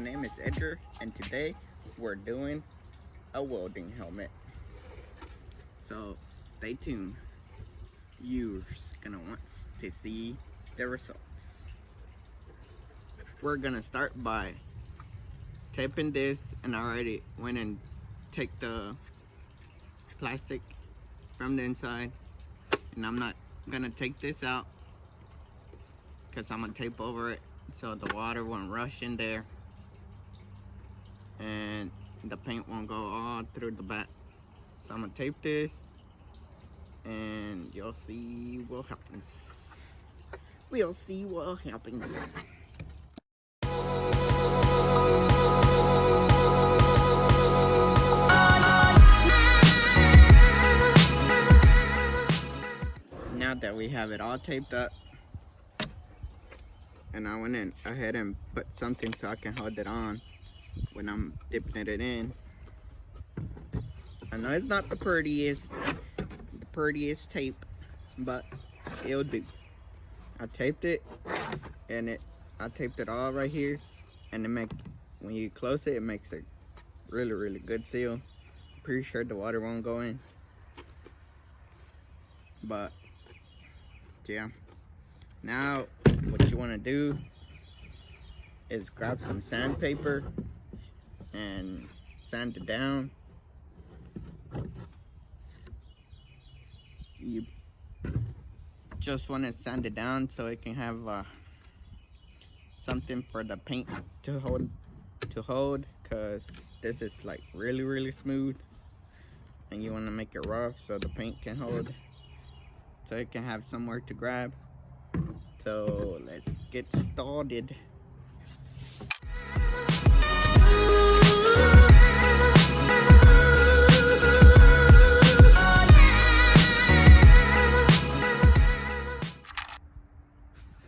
name is Edgar, and today we're doing a welding helmet. So stay tuned. You're gonna want to see the results. We're gonna start by taping this, and I already went and take the plastic from the inside, and I'm not gonna take this out because I'm gonna tape over it so the water won't rush in there and the paint won't go all through the back. So I'm gonna tape this and you'll see what happens. We'll see what happens. Now that we have it all taped up, and I went in ahead and put something so I can hold it on when I'm dipping it in. I know it's not the prettiest tape, but it'll do. I taped it, and I taped it all right here, and when you close it, it makes a really good seal. Pretty sure the water won't go in, but yeah. Now what you want to do is grab some sandpaper and sand it down. You just want to sand it down so it can have something for the paint to hold, because this is like really smooth, and you want to make it rough so the paint can hold, so it can have somewhere to grab. So let's get started.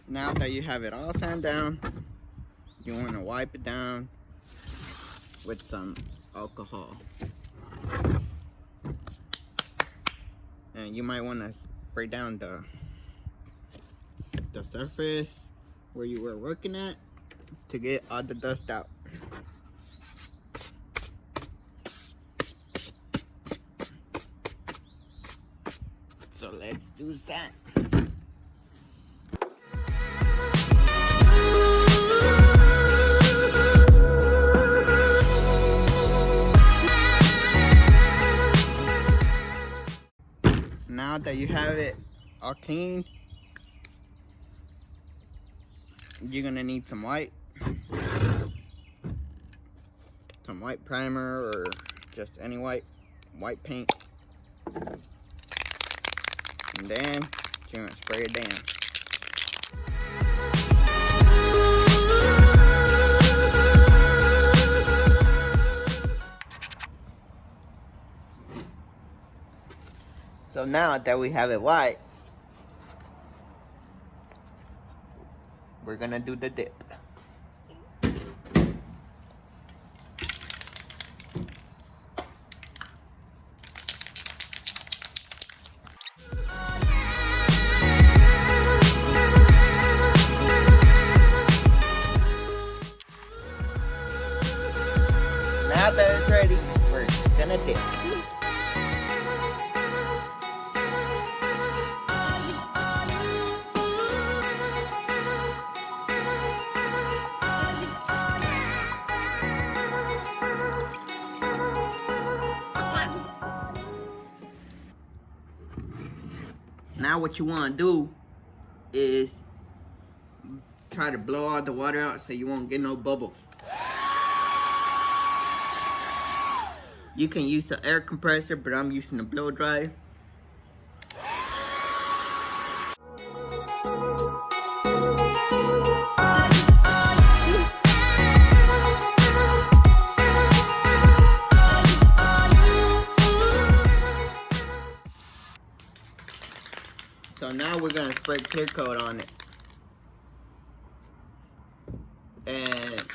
Now that you have it all sanded down, you want to wipe it down with some alcohol. And you might want to spray down the surface where you were working at to get all the dust out. So let's do that. Now that you have it all clean, you're gonna need some white primer, or just any white paint, and then you're gonna spray it down. So now that we have it white, we're gonna do the dip. Now that it's ready, we're gonna dip. Now what you want to do is try to blow all the water out so you won't get no bubbles. You can use an air compressor, but I'm using a blow dry. So now we're gonna spray clear coat on it, and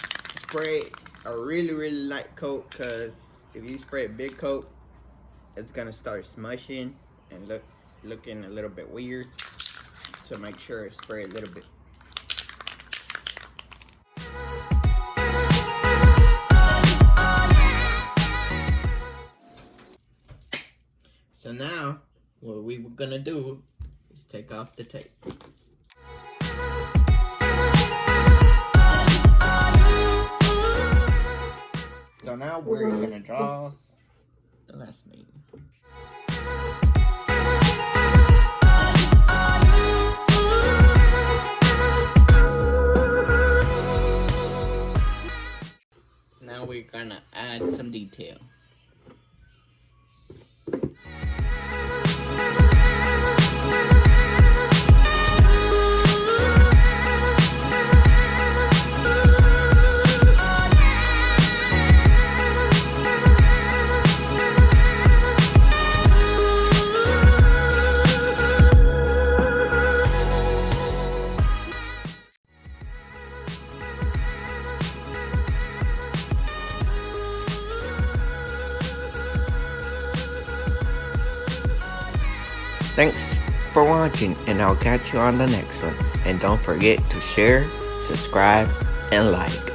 spray a really light coat, because if you spray a big coat, it's gonna start smushing and looking a little bit weird. So make sure to spray a little bit. So now, what we were gonna do is take off the tape. So now we're gonna draw the last name. Now we're gonna add some detail. Thanks for watching, and I'll catch you on the next one. And don't forget to share, subscribe, and like.